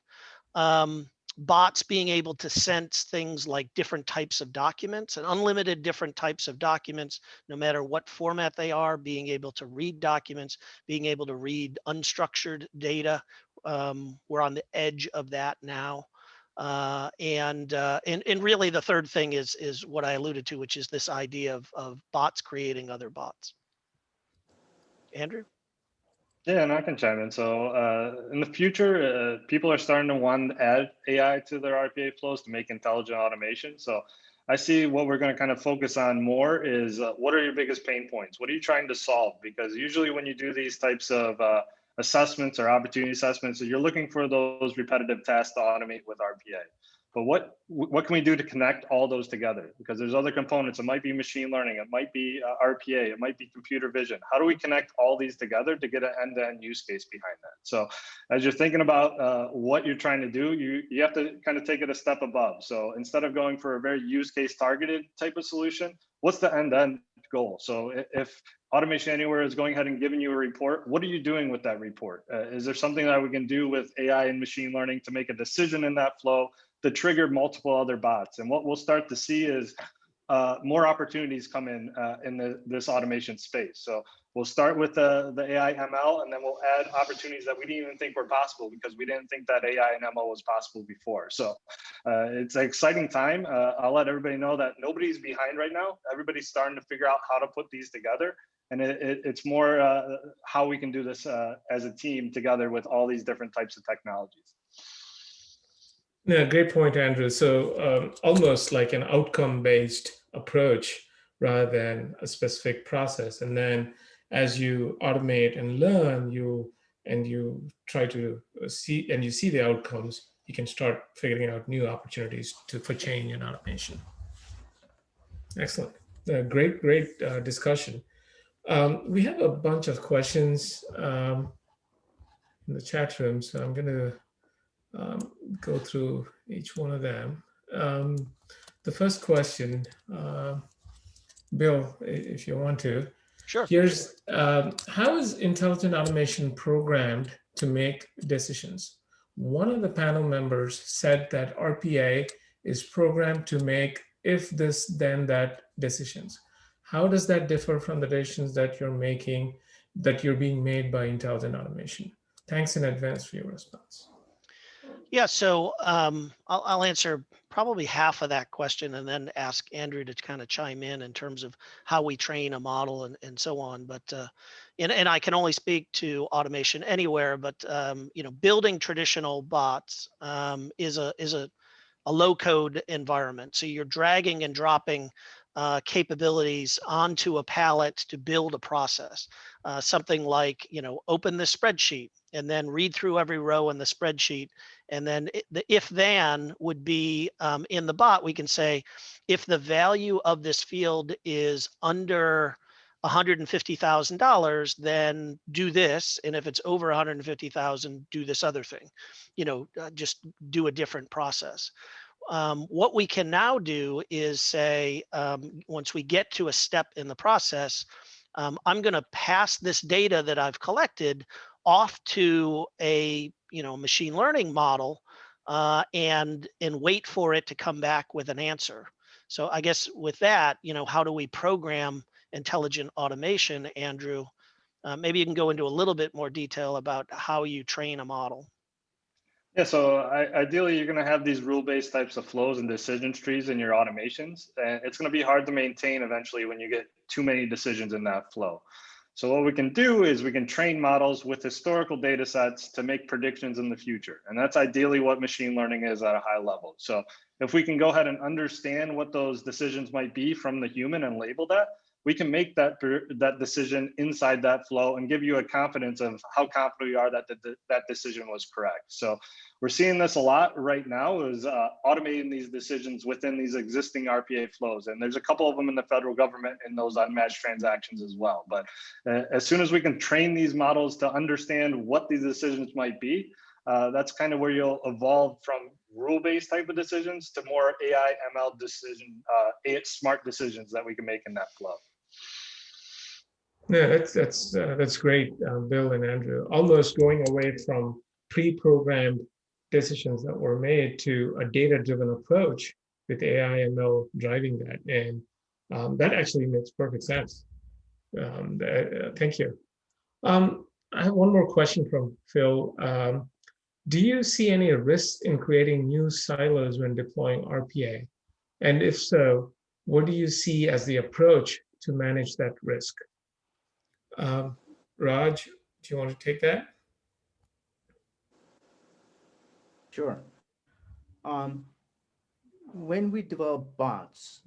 Bots being able to sense things like different types of documents and unlimited different types of documents, no matter what format they are, being able to read documents, being able to read unstructured data. We're on the edge of that now. And really the third thing is what I alluded to, which is this idea of bots creating other bots. Andrew? Yeah, and I can chime in. So in the future, people are starting to want to add AI to their RPA flows to make intelligent automation. So I see what we're going to kind of focus on more is what are your biggest pain points? What are you trying to solve? Because usually when you do these types of assessments or opportunity assessments, you're looking for those repetitive tasks to automate with RPA. But what can we do to connect all those together? Because there's other components. It might be machine learning. It might be RPA. It might be computer vision. How do we connect all these together to get an end-to-end use case behind that? So as you're thinking about what you're trying to do, you have to kind of take it a step above. So instead of going for a very use case targeted type of solution, what's the end-to-end goal? So if Automation Anywhere is going ahead and giving you a report, what are you doing with that report? Is there something that we can do with AI and machine learning to make a decision in that flow to trigger multiple other bots? And what we'll start to see is more opportunities come in this automation space. So we'll start with the AI ML, and then we'll add opportunities that we didn't even think were possible because we didn't think that AI and ML was possible before. So it's an exciting time. I'll let everybody know that nobody's behind right now. Everybody's starting to figure out how to put these together. And it's more how we can do this as a team together with all these different types of technologies. Yeah, great point, Andrew. So almost like an outcome-based approach rather than a specific process. And then as you automate and learn, you try to see and you see the outcomes, you can start figuring out new opportunities for change and automation. Excellent. Great discussion. We have a bunch of questions in the chat room, so I'm going to go through each one of them. The first question, Bill, if you want to. Sure. Here's how is intelligent automation programmed to make decisions? One of the panel members said that RPA is programmed to make if this, then that decisions. How does that differ from the decisions that you're making, that you're being made by intelligent automation? Thanks in advance for your response. Yeah, so I'll answer probably half of that question and then ask Andrew to kind of chime in terms of how we train a model and so on. But and I can only speak to Automation Anywhere, but building traditional bots is a low code environment. So you're dragging and dropping capabilities onto a palette to build a process. Something like, open this spreadsheet and then read through every row in the spreadsheet. And then the if then would be in the bot, we can say, if the value of this field is under $150,000, then do this. And if it's over 150,000, do this other thing, just do a different process. What we can now do is say, once we get to a step in the process, I'm going to pass this data that I've collected off to a machine learning model and wait for it to come back with an answer. So I guess with that, how do we program intelligent automation, Andrew? Maybe you can go into a little bit more detail about how you train a model. Yeah, so ideally, you're going to have these rule-based types of flows and decision trees in your automations. And it's going to be hard to maintain eventually when you get too many decisions in that flow. So what we can do is we can train models with historical data sets to make predictions in the future. And that's ideally what machine learning is at a high level. So if we can go ahead and understand what those decisions might be from the human and label that, we can make that decision inside that flow and give you a confidence of how confident we are that that decision was correct. So we're seeing this a lot right now, is automating these decisions within these existing RPA flows. And there's a couple of them in the federal government in those unmatched transactions as well. But as soon as we can train these models to understand what these decisions might be, that's kind of where you'll evolve from rule-based type of decisions to more AI, ML decision, smart decisions that we can make in that flow. Yeah, that's great, Bill and Andrew. Almost going away from pre-programmed decisions that were made to a data-driven approach with AI ML driving that, and that actually makes perfect sense. Thank you. I have one more question from Phil. Do you see any risks in creating new silos when deploying RPA? And if so, what do you see as the approach to manage that risk? Raj, do you want to take that? Sure. When we develop bots,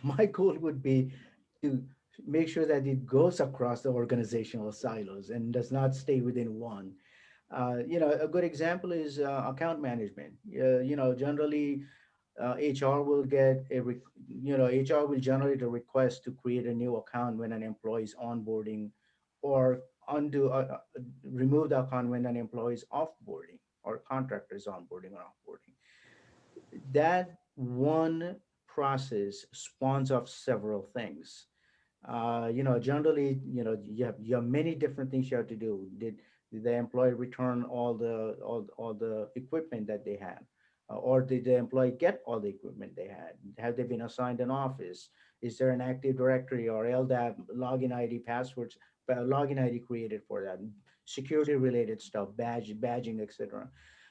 my goal would be to make sure that it goes across the organizational silos and does not stay within one. A good example is account management. Generally, HR will get HR will generate a request to create a new account when an employee is onboarding, or remove the account when an employee is offboarding or contractor is onboarding or offboarding. That one process spawns off several things. Generally, you have many different things you have to do. Did the employee return all the equipment that they had? Or did the employee get all the equipment they had? Have they been assigned an office? Is there an Active Directory or LDAP login ID passwords, login ID created for that? Security related stuff, badging, etc.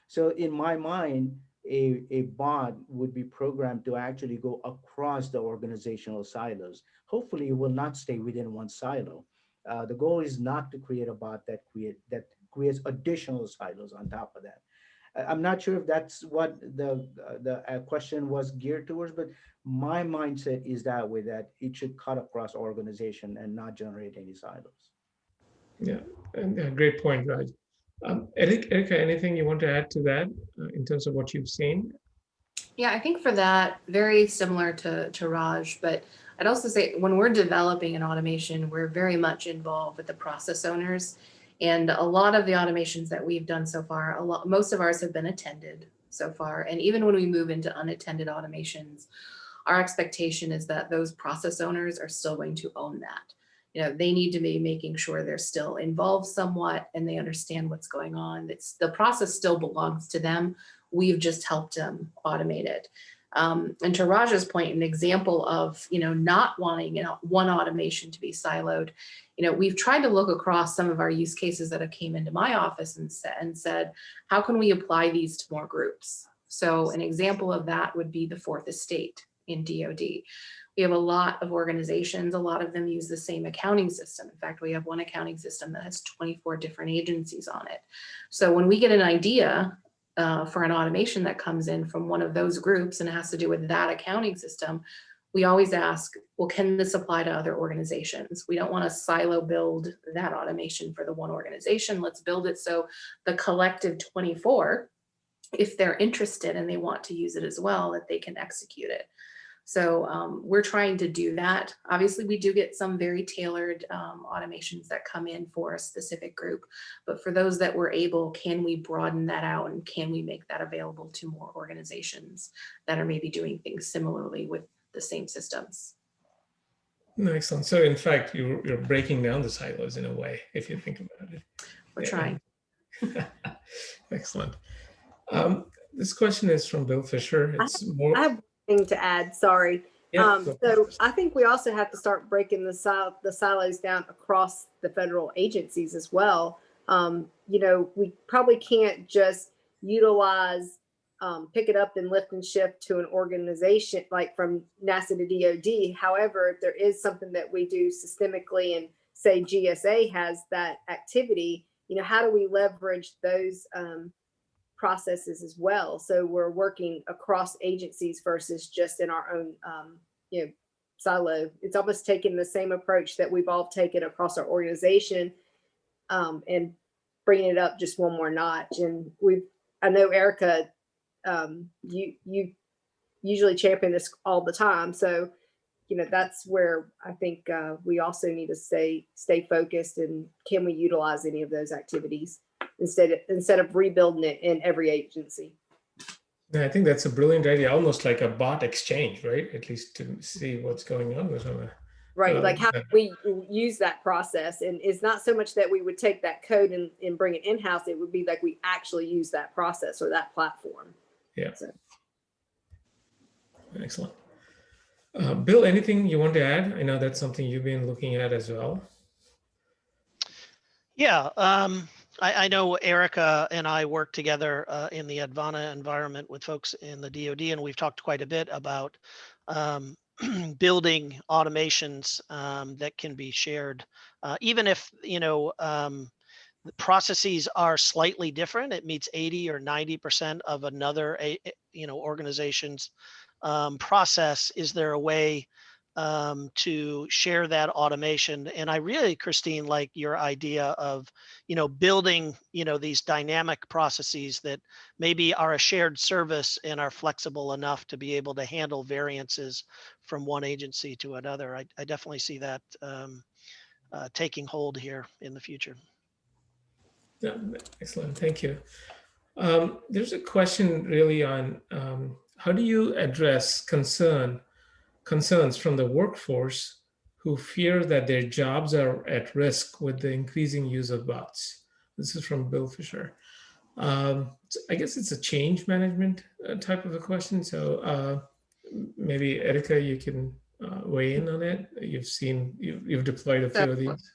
So in my mind, a bot would be programmed to actually go across the organizational silos. Hopefully it will not stay within one silo. The goal is not to create a bot that creates additional silos on top of that. I'm not sure if that's what the question was geared towards, but my mindset is that way, that it should cut across organization and not generate any silos. Yeah, and great point, Raj. Erica, anything you want to add to that in terms of what you've seen? Yeah, I think for that, very similar to Raj, but I'd also say when we're developing an automation, we're very much involved with the process owners. And a lot of the automations that we've done so far, most of ours have been attended so far. And even when we move into unattended automations, our expectation is that those process owners are still going to own that. They need to be making sure they're still involved somewhat and they understand what's going on. The process still belongs to them. We've just helped them automate it. And to Raj's point, an example of, not wanting, one automation to be siloed, we've tried to look across some of our use cases that have came into my office and said, how can we apply these to more groups? So an example of that would be the Fourth Estate in DoD. We have a lot of organizations, a lot of them use the same accounting system. In fact, we have one accounting system that has 24 different agencies on it. So when we get an idea for an automation that comes in from one of those groups and it has to do with that accounting system, we always ask, well, can this apply to other organizations? We don't want to silo build that automation for the one organization. Let's build it so the collective 24, if they're interested and they want to use it as well, that they can execute it. So we're trying to do that. Obviously, we do get some very tailored automations that come in for a specific group. But for those that we're able, can we broaden that out and can we make that available to more organizations that are maybe doing things similarly with the same systems? Excellent. So in fact, you're breaking down the silos in a way, if you think about it. We're trying. Excellent. This question is from Bill Fisher. It's more. I have thing to add, sorry. Yeah, So I think we also have to start breaking the silos down across the federal agencies as well. We probably can't just utilize, pick it up and lift and shift to an organization like from NASA to DoD. However, if there is something that we do systemically and say GSA has that activity, how do we leverage those processes as well? So we're working across agencies versus just in our own, silo. It's almost taking the same approach that we've all taken across our organization, and bringing it up just one more notch. And I know Erica, you usually champion this all the time. So, that's where I think we also need to stay focused, and can we utilize any of those activities instead of rebuilding it in every agency. Yeah, I think that's a brilliant idea, almost like a bot exchange, right? At least to see what's going on with them. Right. Like how we use that process. And it's not so much that we would take that code and bring it in-house. It would be like we actually use that process or that platform. Yeah. So. Excellent. Bill, anything you want to add? I know that's something you've been looking at as well. Yeah, I know Erica and I work together in the Advana environment with folks in the DoD, and we've talked quite a bit about building automations that can be shared, even if the processes are slightly different. It meets 80 or 90% of another organization's process. Is there a way to share that automation? And I really, Christine, like your idea of, building, these dynamic processes that maybe are a shared service and are flexible enough to be able to handle variances from one agency to another. I definitely see that taking hold here in the future. Yeah, excellent. Thank you. There's a question really on how do you address concerns from the workforce who fear that their jobs are at risk with the increasing use of bots? This is from Bill Fisher. I guess it's a change management type of a question. So maybe Erica, you can weigh in on it. You've deployed a few of these.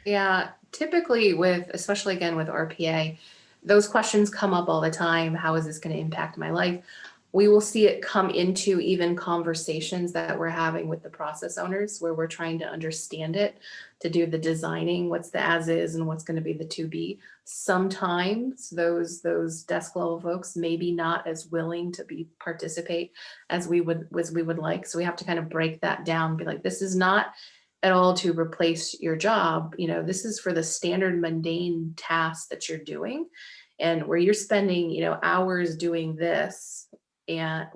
Yeah, typically especially again with RPA, those questions come up all the time. How is this going to impact my life? We will see it come into even conversations that we're having with the process owners, where we're trying to understand it, to do the designing, what's the as is and what's going to be the to be. Sometimes those desk level folks maybe not as willing to participate as we would like. So we have to kind of break that down and be like, this is not at all to replace your job. This is for the standard mundane tasks that you're doing, and where you're spending, hours doing this, and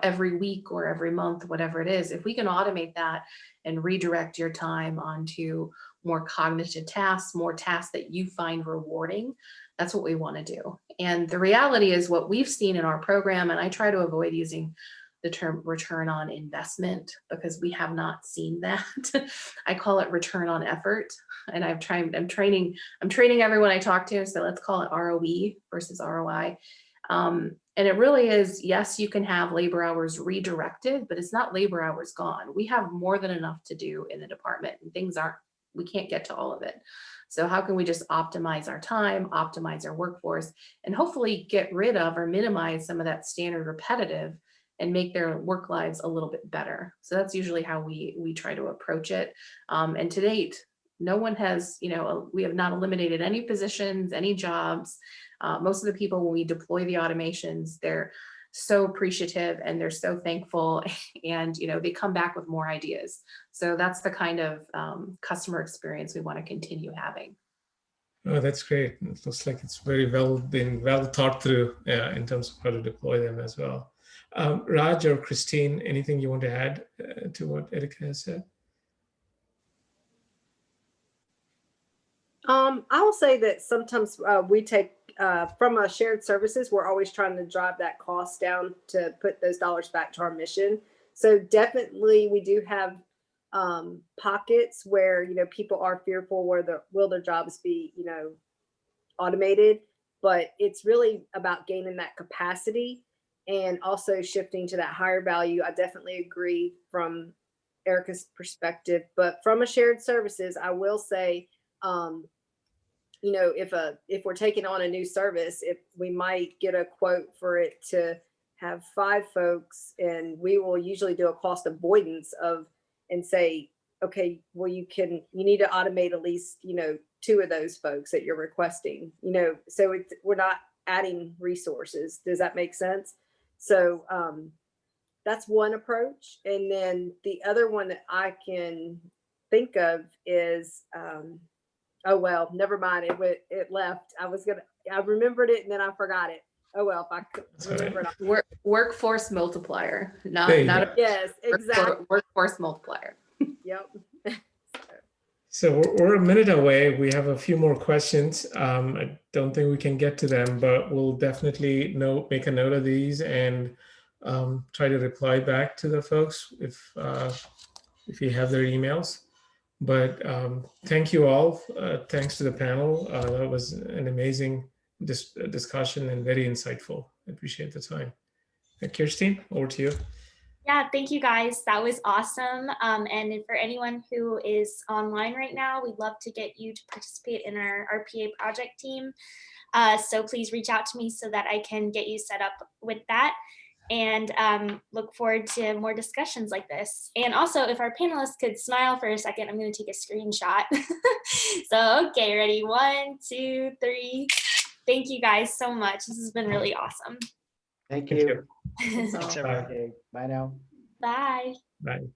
every week or every month, whatever it is. If we can automate that and redirect your time onto more cognitive tasks, more tasks that you find rewarding, that's what we want to do. And the reality is what we've seen in our program, and I try to avoid using the term return on investment because we have not seen that. I call it return on effort. And I'm training everyone I talk to. So let's call it ROE versus ROI. And it really is, yes, you can have labor hours redirected, but it's not labor hours gone. We have more than enough to do in the department, and we can't get to all of it. So how can we just optimize our time, optimize our workforce, and hopefully get rid of or minimize some of that standard repetitive and make their work lives a little bit better. So that's usually how we try to approach it. And to date, no one has, we have not eliminated any positions, any jobs. Most of the people, when we deploy the automations, they're so appreciative and they're so thankful, and they come back with more ideas. So that's the kind of customer experience we want to continue having. Oh, that's great. It looks like it's been well thought through in terms of how to deploy them as well. Raj or Christine, anything you want to add to what Erica has said? I will say that sometimes we take from a shared services, we're always trying to drive that cost down to put those dollars back to our mission. So definitely we do have pockets where, people are fearful will their jobs be, automated, but it's really about gaining that capacity and also shifting to that higher value. I definitely agree from Erica's perspective, but from a shared services, I will say, if we're taking on a new service, if we might get a quote for it to have 5 folks, and we will usually do a cost avoidance and say, okay, well, you need to automate at least, 2 of those folks that you're requesting, so we're not adding resources. Does that make sense? So that's one approach. And then the other one that I can think of is, oh, well, never mind. It left. I remembered it and then I forgot it. Oh, well, if I could That's all right. remember it. Workforce multiplier, There not you not go. Yes, exactly. workforce multiplier. Yep. So we're a minute away. We have a few more questions. I don't think we can get to them, but we'll definitely make a note of these and try to reply back to the folks if you have their emails. But thank you all. Thanks to the panel. That was an amazing discussion and very insightful. I appreciate the time. Kirsten, over to you. Yeah, thank you guys. That was awesome. And for anyone who is online right now, we'd love to get you to participate in our RPA project team. So please reach out to me so that I can get you set up with that, and look forward to more discussions like this. And also, if our panelists could smile for a second, I'm going to take a screenshot. So, okay, ready? 1, 2, 3. Thank you guys so much. This has been really awesome. Thank Thank you. you. That's all. Thanks, everyone. Okay, bye now. Bye. Bye.